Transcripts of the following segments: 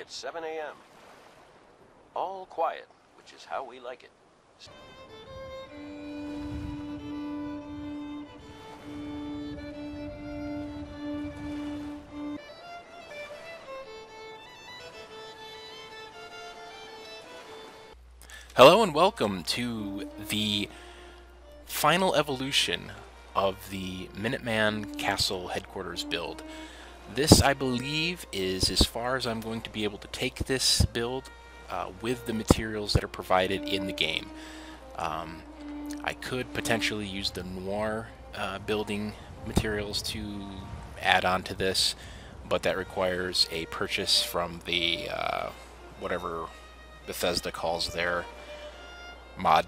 at 7 a.m. All quiet, which is how we like it. Hello and welcome to the final evolution of the Minuteman Castle headquarters build. This, I believe, is as far as I'm going to be able to take this build with the materials that are provided in the game. I could potentially use the Noir building materials to add on to this, but that requires a purchase from the whatever Bethesda calls their mod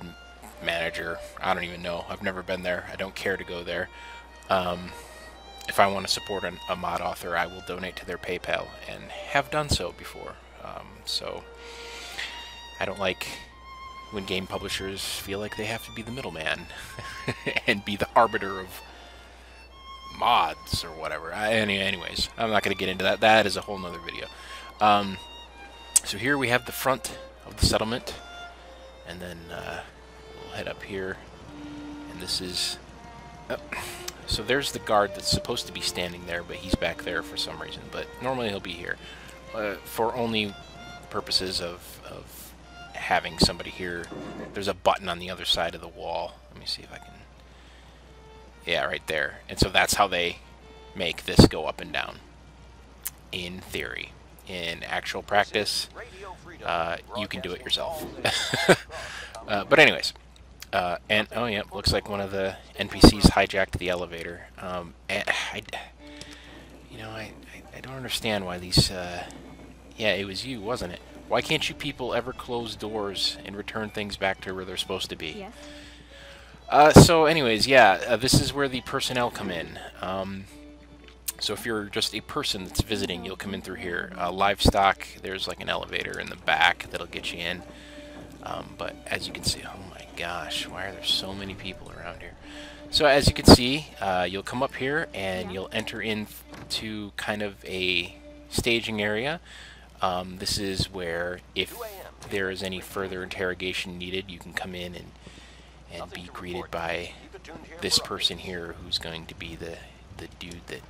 manager. I don't even know. I've never been there. I don't care to go there. If I want to support a mod author, I will donate to their PayPal, and have done so before. So I don't like when game publishers feel like they have to be the middleman and be the arbiter of mods or whatever. Anyways, I'm not going to get into that. That is a whole nother video. So here we have the front of the settlement, and then we'll head up here, and this is so there's the guard that's supposed to be standing there, but he's back there for some reason, but normally he'll be here for only purposes of having somebody here. There's a button on the other side of the wall. Let me see if I can, yeah, right there. And so that's how they make this go up and down in theory. In actual practice, you can do it yourself. But anyways, and oh yeah, looks like one of the NPCs hijacked the elevator. And I don't understand why these. Yeah, it was you, wasn't it? Why can't you people ever close doors and return things back to where they're supposed to be? Yes. So anyways, yeah, this is where the personnel come in. So if you're just a person that's visiting, you'll come in through here. Livestock, there's like an elevator in the back that'll get you in. But as you can see, oh my gosh, why are there so many people around here? So as you can see, you'll come up here and you'll enter into kind of a staging area. This is where if there is any further interrogation needed, you can come in and be greeted by this person here, who's going to be the dude that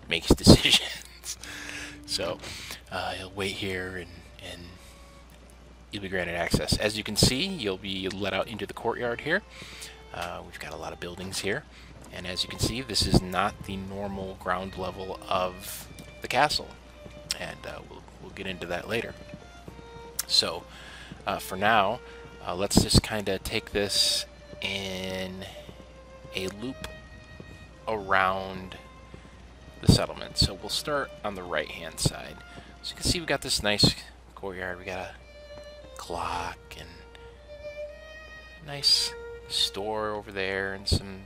makes decisions. So you'll wait here and you'll be granted access. As you can see, you'll be let out into the courtyard here. We've got a lot of buildings here, and as you can see, this is not the normal ground level of the castle, and we'll get into that later. So for now, let's just kind of take this in a loop around the settlement. So we'll start on the right hand side. So you can see we got this nice courtyard. We got a clock and a nice store over there and some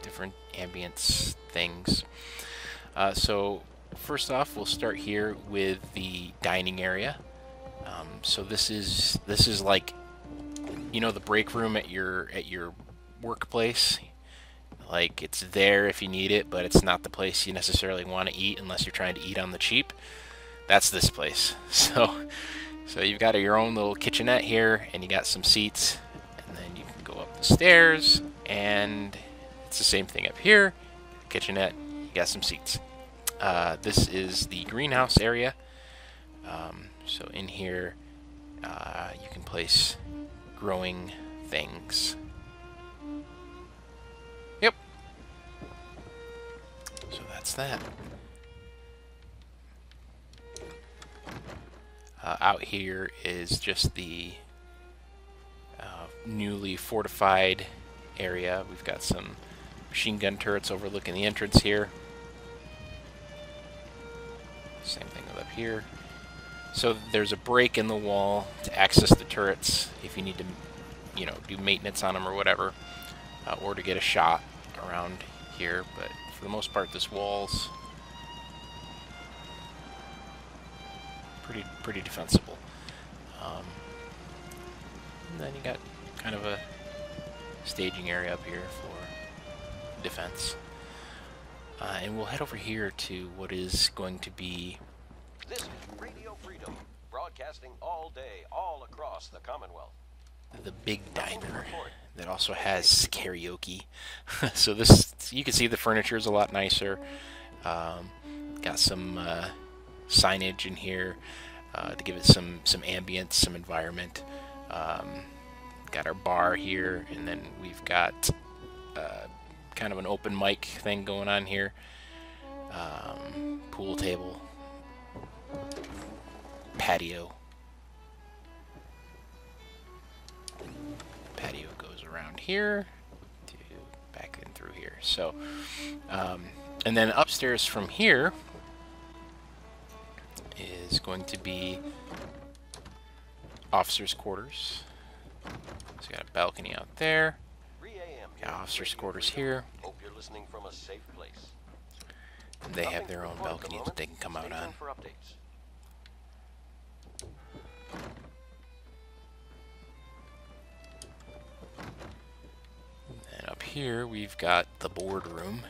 different ambience things. So first off, we'll start here with the dining area. So this is like, you know, the break room at your workplace. Like, it's there if you need it, but it's not the place you necessarily want to eat unless you're trying to eat on the cheap. That's this place. So you've got your own little kitchenette here, and you got some seats, and then you can go up the stairs, and it's the same thing up here. Kitchenette, you got some seats. This is the greenhouse area. So in here, you can place growing things. Yep. So that's that. Out here is just the newly fortified area. We've got some machine gun turrets overlooking the entrance here. Same thing up here. So there's a break in the wall to access the turrets if you need to, you know, do maintenance on them or whatever, or to get a shot around here. But for the most part, this wall's pretty defensible. And then you got kind of a staging area up here for defense. And we'll head over here to what is going to be Broadcasting all day, all across the Commonwealth. The big diner that also has karaoke. So this, you can see the furniture is a lot nicer. Got some signage in here to give it some ambience, some environment. Got our bar here, and then we've got kind of an open mic thing going on here. Pool table, patio. Patio goes around here to back in through here. So, and then upstairs from here is going to be officers' quarters. So you got a balcony out there. Got officers' quarters here. Hope you're listening from a safe place. And they have their own balcony that they can come out on. And up here we've got the boardroom.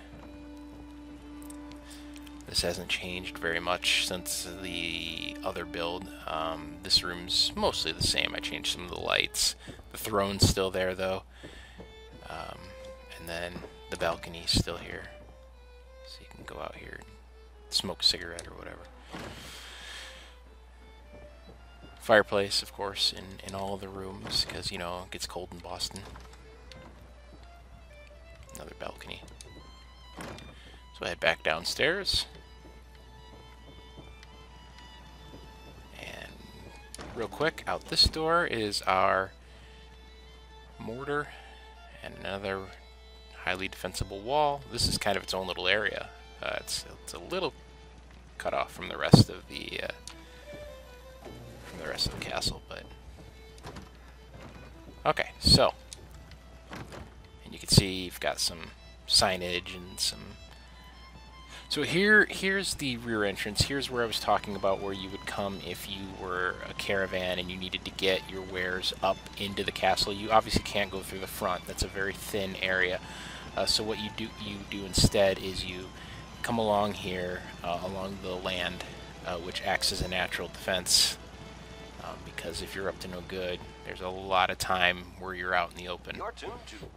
This hasn't changed very much since the other build. This room's mostly the same. I changed some of the lights. The throne's still there though. And then the balcony's still here. So you can go out here and smoke a cigarette or whatever. Fireplace, of course, in all of the rooms, because, you know, it gets cold in Boston. Another balcony. So I head back downstairs. And real quick, out this door is our mortar and another highly defensible wall. This is kind of its own little area. It's a little cut off from the rest of the castle, but okay. So, and you can see you've got some signage and some. So here's the rear entrance. Here's where I was talking about where you would come if you were a caravan and you needed to get your wares up into the castle. You obviously can't go through the front. That's a very thin area. So what you do instead is you come along here, along the land, which acts as a natural defense. Because if you're up to no good, there's a lot of time where you're out in the open.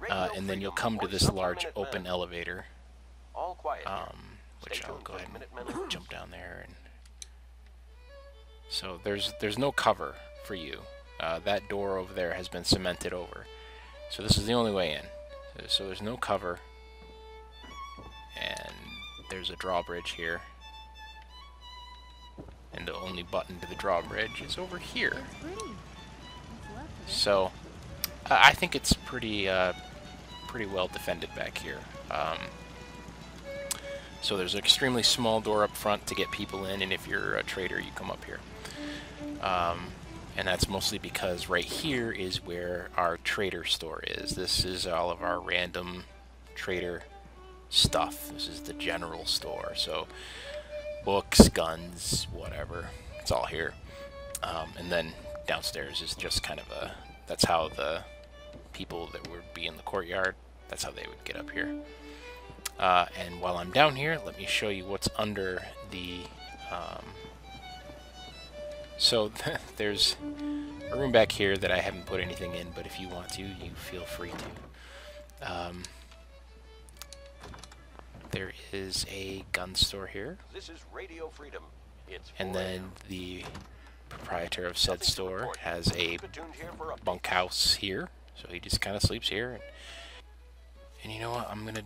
And then you'll come to this large open elevator. All quiet. Which I'll go ahead and jump down there. And so there's no cover for you. That door over there has been cemented over. So this is the only way in. So there's no cover. And there's a drawbridge here. And the only button to the drawbridge is over here. So I think it's pretty well defended back here. So there's an extremely small door up front to get people in, and if you're a trader, you come up here. And that's mostly because right here is where our trader store is. This is all of our random trader stuff. This is the general store. So books, guns, whatever. It's all here. And then downstairs is just kind of that's how the people that would be in the courtyard, that's how they would get up here. And while I'm down here, let me show you what's under the... So there's a room back here that I haven't put anything in, but if you want to, you feel free to. There is a gun store here. This is Radio Freedom. And then the proprietor of said store has a bunkhouse here, so he just kind of sleeps here. And you know what? I'm gonna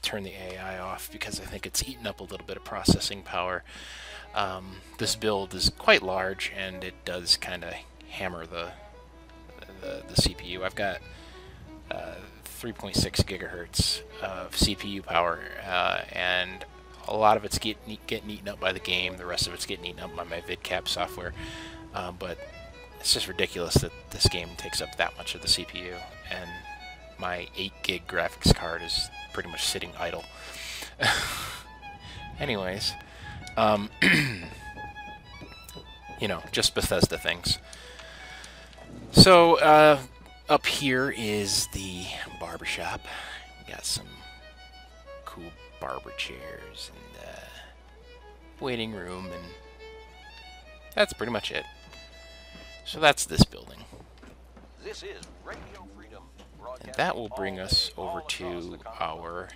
turn the AI off because I think it's eaten up a little bit of processing power. This build is quite large, and it does kind of hammer the CPU. I've got 3.6 gigahertz of CPU power, and a lot of it's getting eaten up by the game. The rest of it's getting eaten up by my VidCap software. But it's just ridiculous that this game takes up that much of the CPU, and my 8 gig graphics card is pretty much sitting idle. Anyways, you know, just Bethesda things. So, up here is the barbershop. We got some cool barber chairs and waiting room, and that's pretty much it. So that's this building. This is Radio Freedom. And that will bring us over to our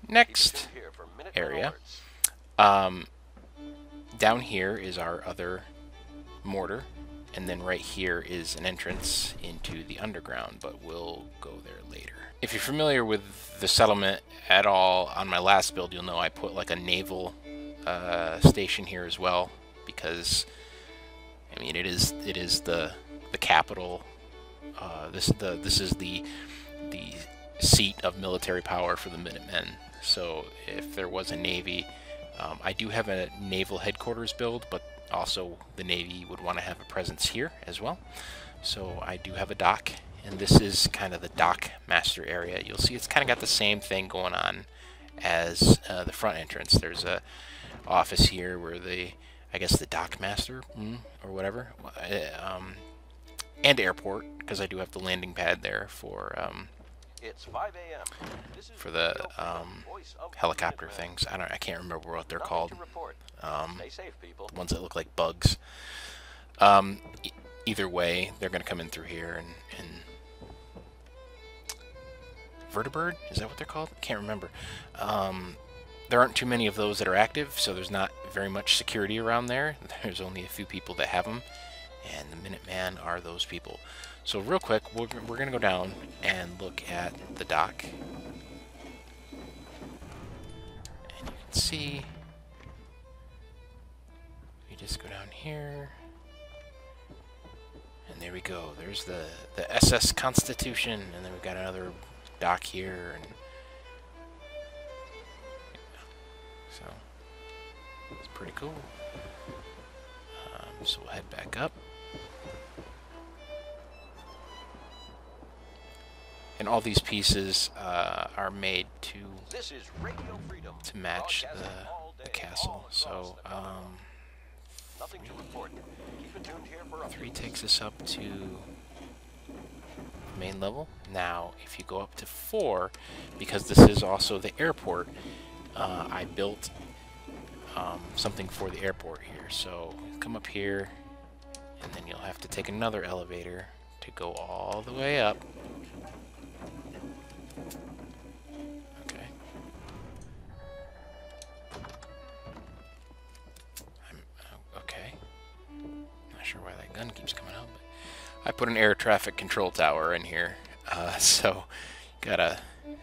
next area. Down here is our other mortar, and then right here is an entrance into the underground, but we'll go there later. If you're familiar with the settlement at all, on my last build, you'll know I put like a naval station here as well, because I mean it is the capital. This is the seat of military power for the Minutemen. So if there was a navy, I do have a naval headquarters build, but also the Navy would want to have a presence here as well. So I do have a dock, and this is kind of the dock master area. You'll see it's kind of got the same thing going on as the front entrance. There's a office here where I guess the dock master or whatever, and airport, because I do have the landing pad there for it's 5 a.m. for the helicopter things. I can't remember what they're called. Stay safe, people. Ones that look like bugs. Either way, they're going to come in through here and vertibird, is that what they're called? I can't remember. There aren't too many of those that are active, so there's not very much security around there. There's only a few people that have them, and the Minutemen are those people. So real quick, we're going to go down and look at the dock. And you can see, you just go down here, and there we go. There's the SS Constitution, and then we've got another dock here, and so it's pretty cool. So we'll head back up. And all these pieces are made to match the castle. So 3 takes us up to main level. Now, if you go up to 4, because this is also the airport, I built something for the airport here. So come up here, and then you'll have to take another elevator to go all the way up. Sure why that gun keeps coming out, but I put an air traffic control tower in here, so got a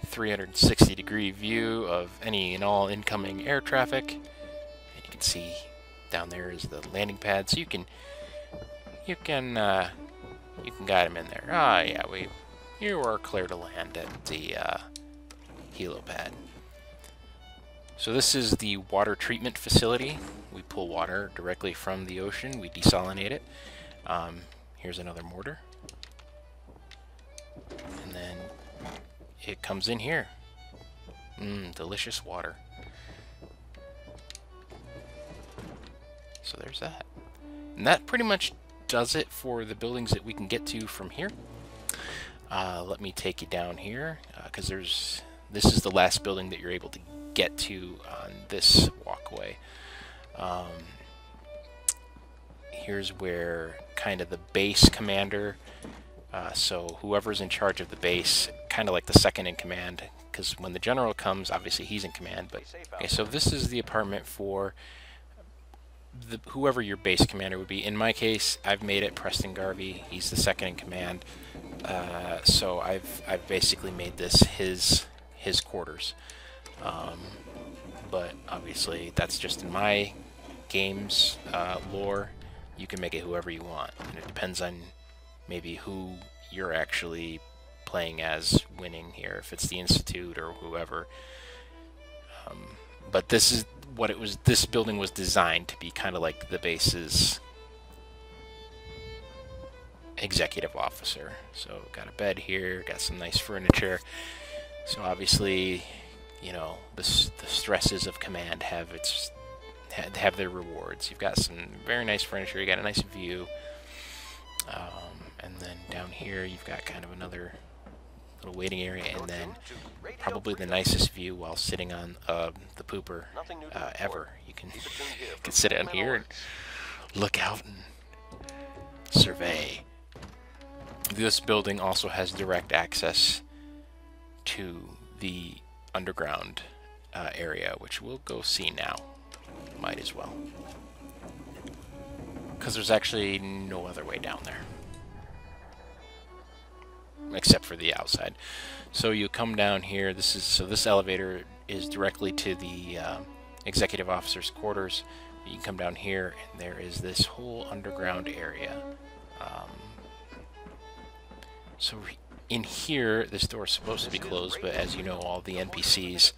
360-degree view of any and all incoming air traffic, and you can see down there is the landing pad, so you can guide them in there. Yeah, you are clear to land at the helipad. So this is the water treatment facility. We pull water directly from the ocean. We desalinate it. Here's another mortar. And then it comes in here. Delicious water. So there's that. And that pretty much does it for the buildings that we can get to from here. Let me take you down here, because this is the last building that you're able to get to on this walkway. Here's where kind of the base commander, so whoever's in charge of the base, kind of like the second in command, because when the general comes, obviously he's in command. But okay, so this is the apartment for whoever your base commander would be. In my case, I've made it Preston Garvey. He's the second in command. So I've basically made this his quarters. But obviously that's just in my game's lore. You can make it whoever you want, and it depends on maybe who you're actually playing as winning here, if it's the Institute or whoever. But this is what it was. This building was designed to be kind of like the base's executive officer. So got a bed here, got some nice furniture. So obviously, you know, the stresses of command have their rewards. You've got some very nice furniture, you got a nice view, and then down here you've got kind of another little waiting area, and then probably the nicest view while sitting on the pooper ever. You can sit down here and look out and survey. This building also has direct access to the underground area, which we'll go see now. Might as well, because there's actually no other way down there except for the outside. So you come down here. This elevator is directly to the executive officer's quarters. You can come down here, and there is this whole underground area. So in here, this door is supposed to be closed, but as you know, all the NPCs,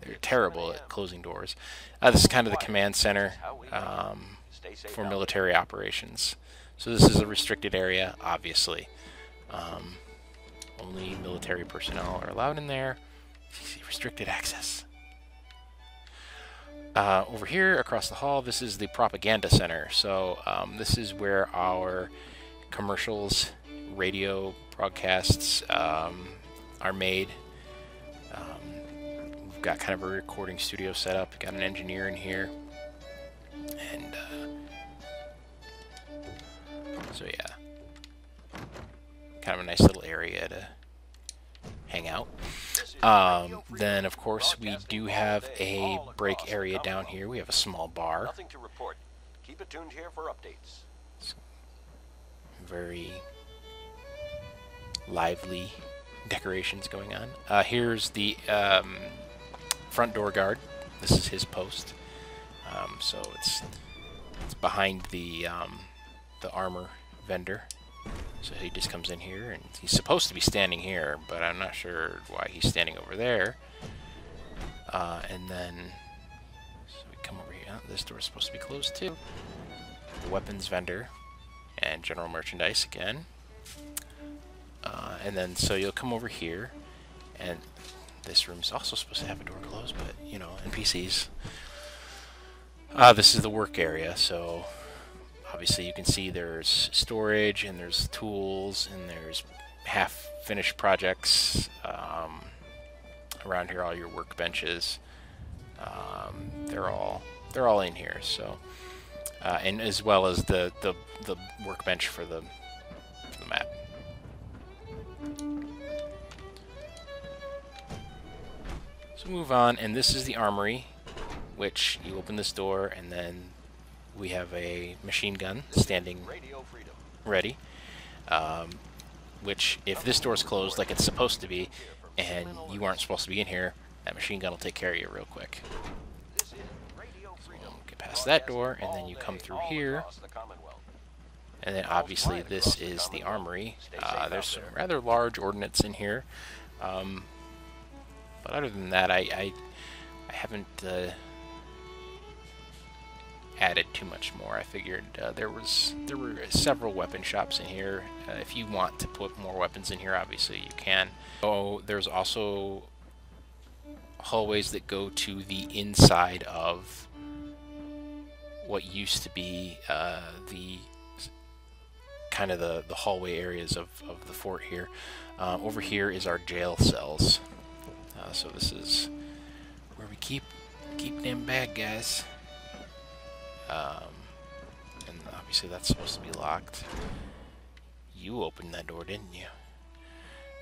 they're terrible at closing doors. This is kind of the command center for military operations. So this is a restricted area, obviously. Only military personnel are allowed in there. Restricted access. Over here, across the hall, this is the propaganda center. So this is where our commercials, radio broadcasts are made. We've got kind of a recording studio set up. We've got an engineer in here. And so yeah, kind of a nice little area to hang out. Then of course we do have a break area down here. We have a small bar. Nothing to report. Keep it tuned here for updates. Very lively decorations going on. Here's the front door guard. This is his post. So it's behind the armor vendor. So he just comes in here, and he's supposed to be standing here, but I'm not sure why he's standing over there. And then so we come over here. This door is supposed to be closed too. The weapons vendor and general merchandise again. And then so you'll come over here, and this room's also supposed to have a door closed, but you know, NPCs. This is the work area, so obviously you can see there's storage, and there's tools, and there's half-finished projects. Around here, all your workbenches, they're all in here. So, and as well as the workbench for the map. So move on, and this is the armory, which you open this door, and then we have a machine gun standing ready. Which, if this door's closed like it's supposed to be, and you aren't supposed to be in here, that machine gun will take care of you real quick. So get past that door, and then you come through here. And then obviously this is the armory. There's some rather large ordnance in here. But other than that, I haven't added too much more. I figured there were several weapon shops in here. If you want to put more weapons in here, obviously you can. So there's also hallways that go to the inside of what used to be the kind of the hallway areas of the fort here. Over here is our jail cells. So this is where we keep them bad guys. And obviously that's supposed to be locked. You opened that door, didn't you?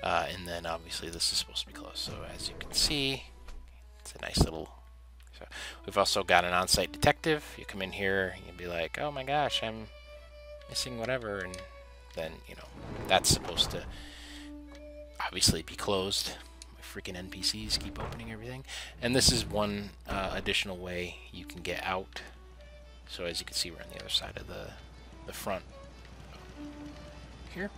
And then obviously this is supposed to be closed. So as you can see, it's a nice little... So we've also got an on-site detective. You come in here, you can be like, oh my gosh, I'm missing whatever, and then, you know, that's supposed to obviously be closed. Freaking NPCs keep opening everything. And this is one additional way you can get out. So as you can see, we're on the other side of the front here.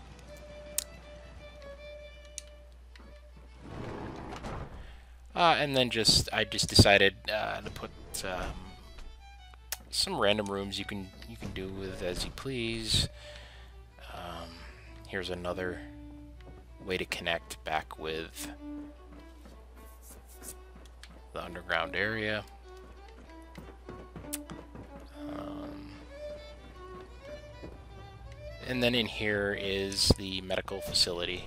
And then I just decided to put some random rooms you can do with as you please. Here's another way to connect back with the underground area. And then in here is the medical facility.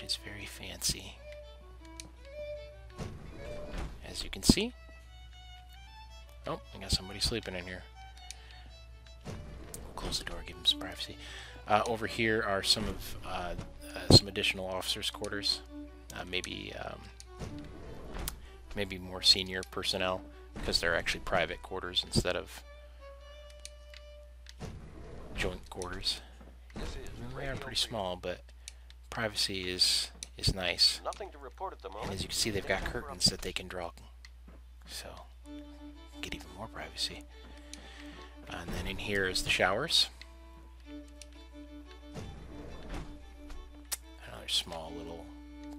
which is very fancy. As you can see. Oh, I got somebody sleeping in here. Close the door, give them some privacy. Over here are some of some additional officers' quarters. Maybe more senior personnel, because they're actually private quarters instead of joint quarters. They are pretty small, but privacy is nice. Nothing to report at the moment. And as you can see, they've got curtains that they can draw, so get even more privacy. And then in here is the showers. Another small little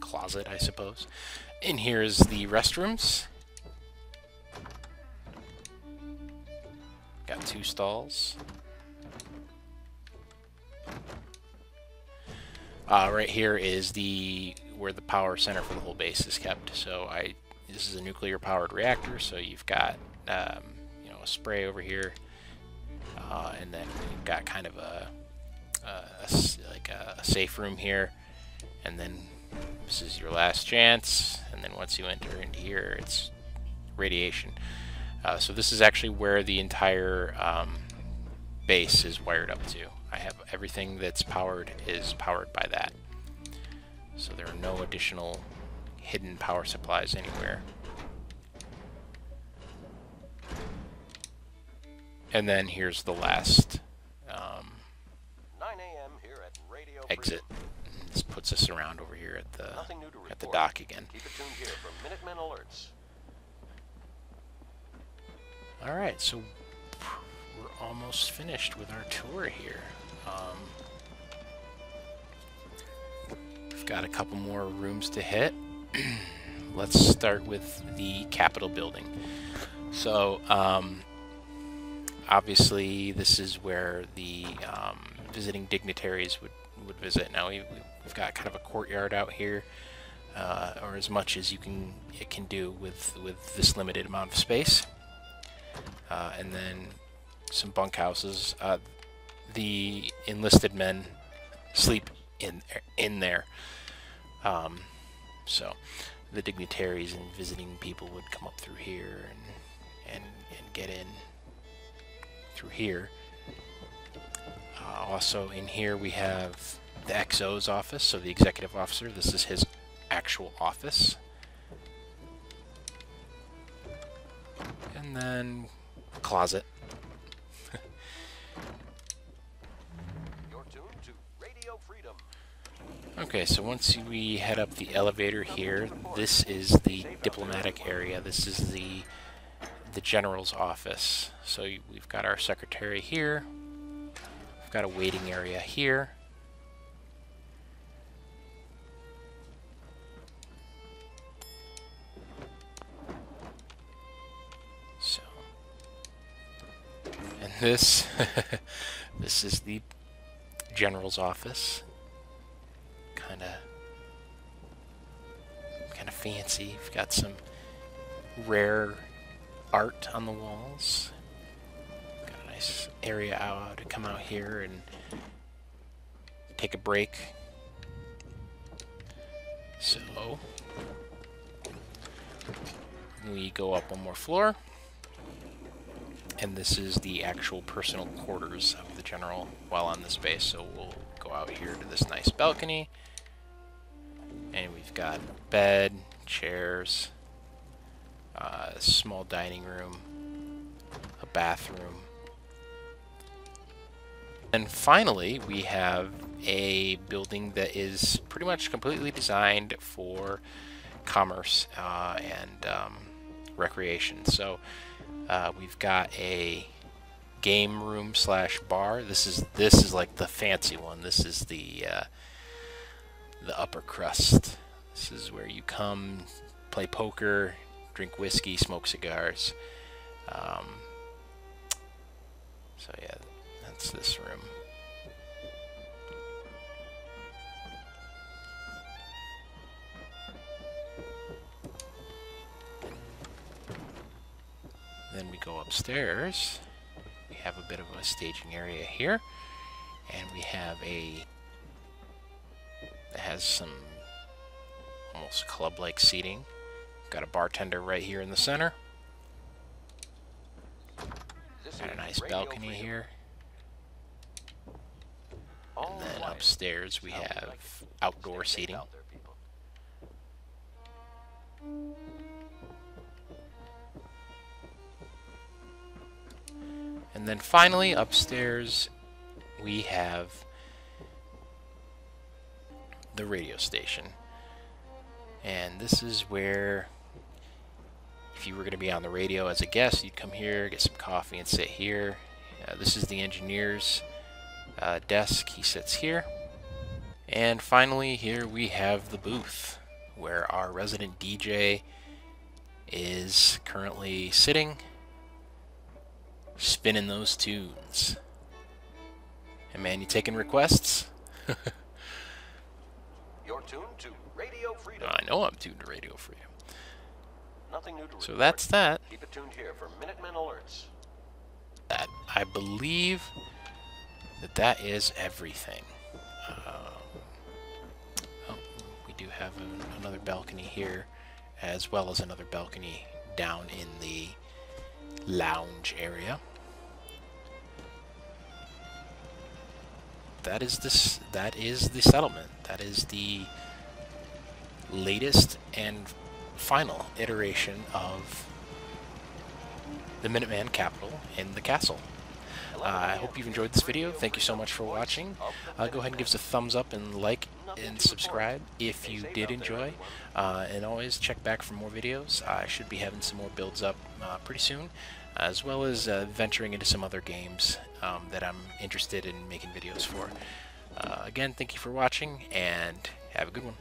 closet, I suppose. In here is the restrooms. Got 2 stalls. Right here is where the power center for the whole base is kept. So this is a nuclear powered reactor. So you've got you know, a spray over here, and then you've got kind of a safe room here, and then this is your last chance. And then once you enter into here, it's radiation. So this is actually where the entire base is wired up to. I have everything that's powered is powered by that. So there are no additional hidden power supplies anywhere. And then here's the last 9 a.m. here at Radio exit. This puts us around over here at the dock again. Keep it tuned here for Minutemen alerts. All right, so we're almost finished with our tour here. We've got a couple more rooms to hit. Let's start with the Capitol building. So, obviously, this is where the visiting dignitaries would visit. Now, we've got kind of a courtyard out here, or as much as it can do with this limited amount of space. And then some bunkhouses. The enlisted men sleep in there. So the dignitaries and visiting people would come up through here and get in through here. Also in here we have the XO's office, so the executive officer. This is his actual office. And then a closet. You're tuned to Radio Freedom. Okay, so once we head up the elevator here, this is the diplomatic area. This is the general's office. So we've got our secretary here. We've got a waiting area here. So, and this this is the general's office. Kind of fancy. We've got some rare art on the walls. Got a nice area out to come out here and take a break. So we go up one more floor, and this is the actual personal quarters of the general while on this base. So we'll go out here to this nice balcony, and we've got bed, chairs, a small dining room, a bathroom, and finally we have a building that is pretty much completely designed for commerce and recreation. So we've got a game room slash bar. This is like the fancy one. This is the upper crust. This is where you come, play poker, drink whiskey, smoke cigars. So yeah, that's this room. Then we go upstairs. We have a bit of a staging area here, and we have that has some So club-like seating. Got a bartender right here in the center. Got a nice balcony here. And then upstairs we have outdoor seating. And then finally upstairs we have the radio station. And this is where, if you were going to be on the radio as a guest, you'd come here, get some coffee, and sit here. This is the engineer's desk. He sits here. And finally, here we have the booth, where our resident DJ is currently sitting, spinning those tunes. And man, you taking requests? You're tuned to Radio Freedom. I know I'm tuned to Radio Freedom. Nothing new to report. So that's that. Keep it tuned here for Minutemen alerts. That I believe that is everything. Oh, we do have another balcony here, as well as another balcony down in the lounge area. That is this. That is the settlement. That is the latest and final iteration of the Minuteman capital in the castle. I hope you've enjoyed this video. Thank you so much for watching. Go ahead and give us a thumbs up and like and subscribe if you did enjoy. And always check back for more videos. I should be having some more builds up pretty soon, as well as venturing into some other games that I'm interested in making videos for. Again, thank you for watching, and have a good one.